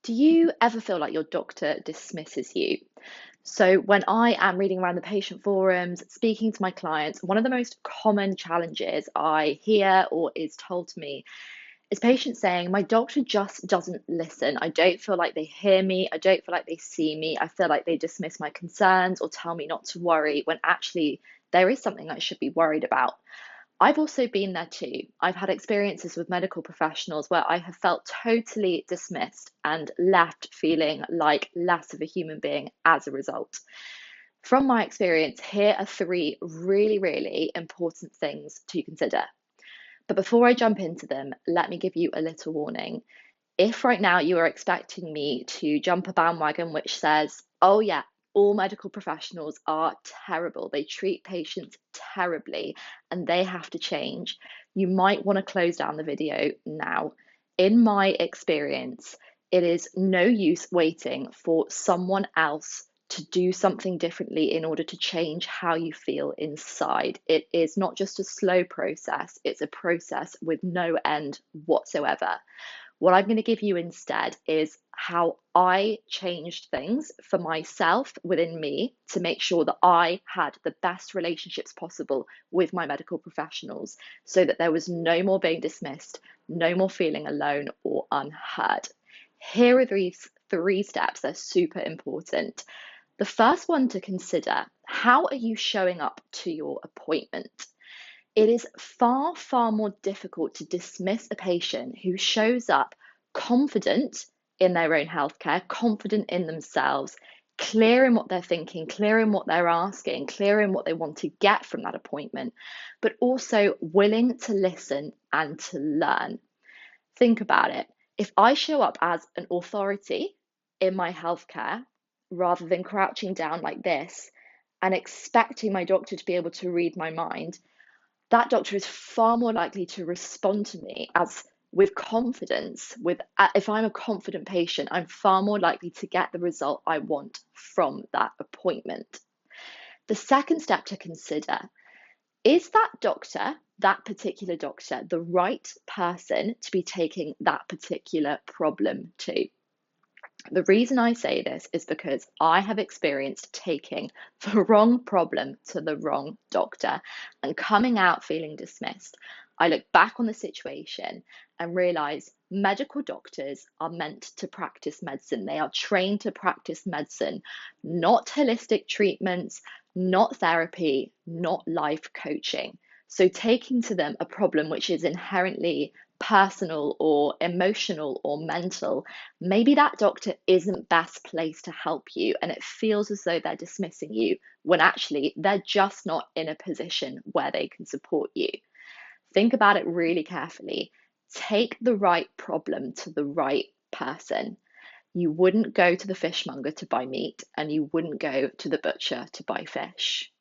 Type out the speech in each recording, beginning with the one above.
Do you ever feel like your doctor dismisses you? So, when I am reading around the patient forums, speaking to my clients, one of the most common challenges I hear or is told to me is patients saying, my doctor just doesn't listen. I don't feel like they hear me. I don't feel like they see me. I feel like they dismiss my concerns or tell me not to worry when actually there is something I should be worried about. I've also been there too. I've had experiences with medical professionals where I have felt totally dismissed and left feeling like less of a human being as a result. From my experience, here are three really, really important things to consider. But before I jump into them, let me give you a little warning. If right now you are expecting me to jump a bandwagon which says, oh, yeah, all medical professionals are terrible, they treat patients terribly, and they have to change, you might want to close down the video now. In my experience, it is no use waiting for someone else to do something differently in order to change how you feel inside. It is not just a slow process, it's a process with no end whatsoever. What I'm going to give you instead is how I changed things for myself within me to make sure that I had the best relationships possible with my medical professionals so that there was no more being dismissed, no more feeling alone or unheard. Here are these three steps, they're super important. The first one to consider, how are you showing up to your appointment? It is far, far more difficult to dismiss a patient who shows up confident in their own healthcare, confident in themselves, clear in what they're thinking, clear in what they're asking, clear in what they want to get from that appointment, but also willing to listen and to learn. Think about it. If I show up as an authority in my healthcare rather than crouching down like this and expecting my doctor to be able to read my mind, that doctor is far more likely to respond to me as with confidence. If I'm a confident patient, I'm far more likely to get the result I want from that appointment. The second step to consider, is that particular doctor, the right person to be taking that particular problem to? The reason I say this is because I have experienced taking the wrong problem to the wrong doctor and coming out feeling dismissed. I look back on the situation and realize medical doctors are meant to practice medicine. They are trained to practice medicine, not holistic treatments, not therapy, not life coaching. So taking to them a problem which is inherently personal or emotional or mental, maybe that doctor isn't best placed to help you and it feels as though they're dismissing you when actually they're just not in a position where they can support you. Think about it really carefully. Take the right problem to the right person. You wouldn't go to the fishmonger to buy meat and you wouldn't go to the butcher to buy fish.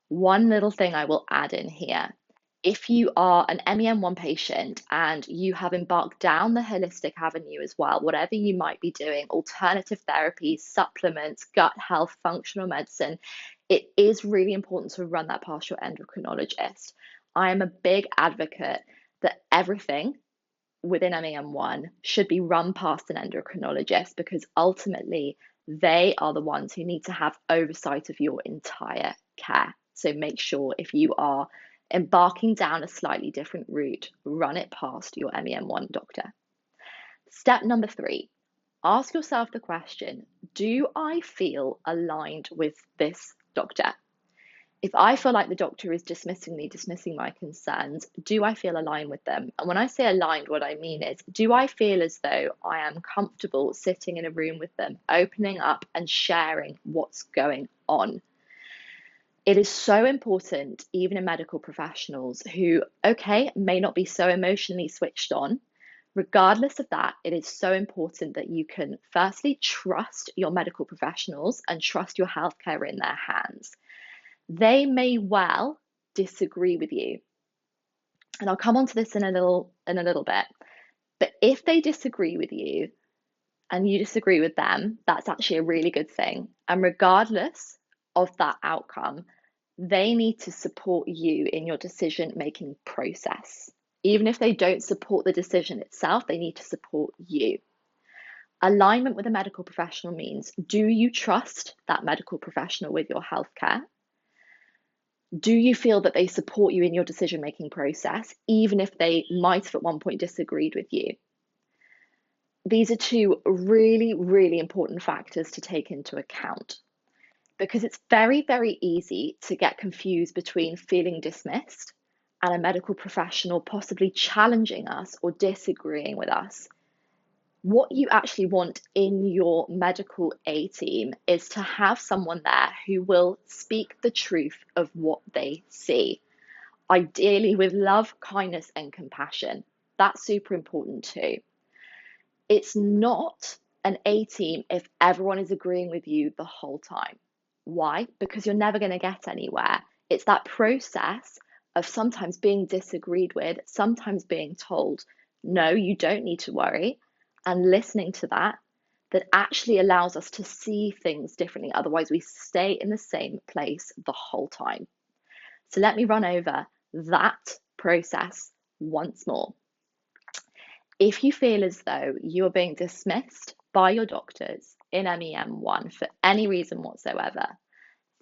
One little thing I will add in here. If you are an MEN1 patient and you have embarked down the holistic avenue as well, whatever you might be doing, alternative therapies, supplements, gut health, functional medicine, it is really important to run that past your endocrinologist. I am a big advocate that everything within MEN1 should be run past an endocrinologist because ultimately they are the ones who need to have oversight of your entire care. So make sure if you are embarking down a slightly different route, run it past your MEN1 doctor. Step number 3, ask yourself the question, do I feel aligned with this doctor? If I feel like the doctor is dismissing me, dismissing my concerns, do I feel aligned with them? And when I say aligned, what I mean is, do I feel as though I am comfortable sitting in a room with them, opening up and sharing what's going on? It is so important, even in medical professionals who, okay, may not be so emotionally switched on. Regardless of that, it is so important that you can firstly trust your medical professionals and trust your healthcare in their hands. They may well disagree with you. And I'll come on to this in a little bit. But if they disagree with you and you disagree with them, that's actually a really good thing. And regardless of that outcome, they need to support you in your decision-making process. Even if they don't support the decision itself, they need to support you. Alignment with a medical professional means, do you trust that medical professional with your healthcare? Do you feel that they support you in your decision-making process, even if they might have at one point disagreed with you? These are two really, really important factors to take into account, because it's very, very easy to get confused between feeling dismissed and a medical professional possibly challenging us or disagreeing with us. What you actually want in your medical A team is to have someone there who will speak the truth of what they see, ideally with love, kindness, and compassion. That's super important too. It's not an A team if everyone is agreeing with you the whole time. Why? Because you're never going to get anywhere. It's that process of sometimes being disagreed with, sometimes being told, no, you don't need to worry, and listening to that actually allows us to see things differently. Otherwise, we stay in the same place the whole time. So let me run over that process once more. If you feel as though you are being dismissed by your doctors in MEM1 for any reason whatsoever,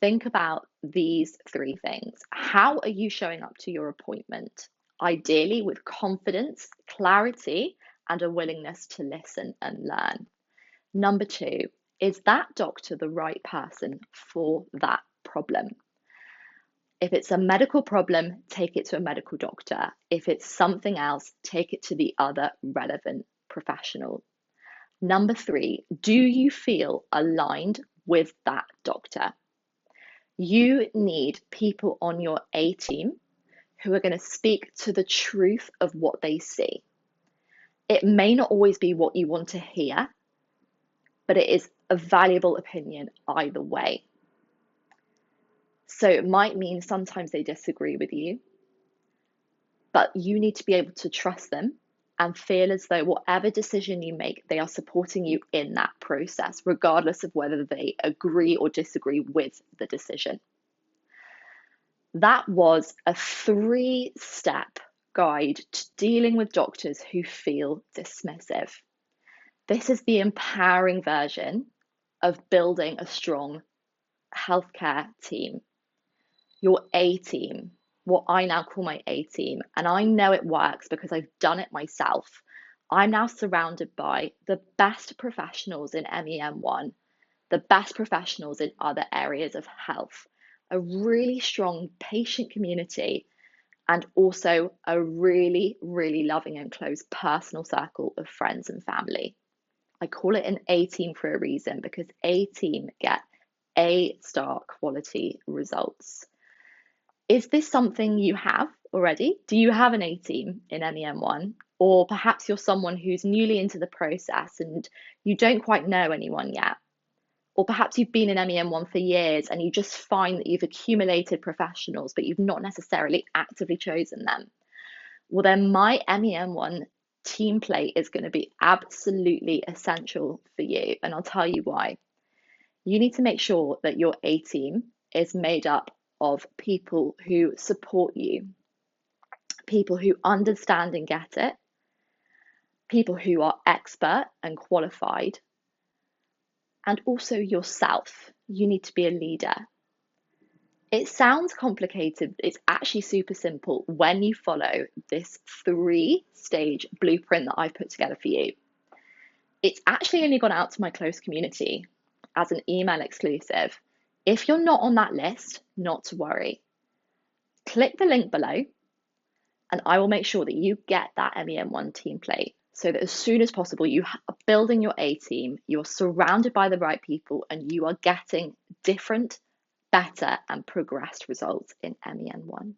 think about these three things. How are you showing up to your appointment? Ideally with confidence, clarity, and a willingness to listen and learn. Number two, is that doctor the right person for that problem? If it's a medical problem, take it to a medical doctor. If it's something else, take it to the other relevant professional. Number three, do you feel aligned with that doctor? You need people on your A team who are going to speak to the truth of what they see. It may not always be what you want to hear, but it is a valuable opinion either way. So it might mean sometimes they disagree with you, but you need to be able to trust them and feel as though whatever decision you make, they are supporting you in that process, regardless of whether they agree or disagree with the decision. That was a 3-step guide to dealing with doctors who feel dismissive. This is the empowering version of building a strong healthcare team. Your A team, what I now call my A team, and I know it works because I've done it myself. I'm now surrounded by the best professionals in MEM1, the best professionals in other areas of health, a really strong patient community, and also a really, really loving and close personal circle of friends and family. I call it an A team for a reason, because A team get A-star quality results. Is this something you have already? Do you have an A team in MEM1? Or perhaps you're someone who's newly into the process and you don't quite know anyone yet. Or perhaps you've been in MEM1 for years and you just find that you've accumulated professionals, but you've not necessarily actively chosen them. Well, then my MEM1 team plate is going to be absolutely essential for you. And I'll tell you why. You need to make sure that your A team is made up of people who support you, people who understand and get it, people who are expert and qualified, and also yourself. You need to be a leader. It sounds complicated, but it's actually super simple when you follow this 3-stage blueprint that I've put together for you. It's actually only gone out to my close community as an email exclusive. If you're not on that list, not to worry. Click the link below and I will make sure that you get that MEM1 team plate so that as soon as possible you are building your A team, you're surrounded by the right people, and you are getting different, better and progressed results in MEM1.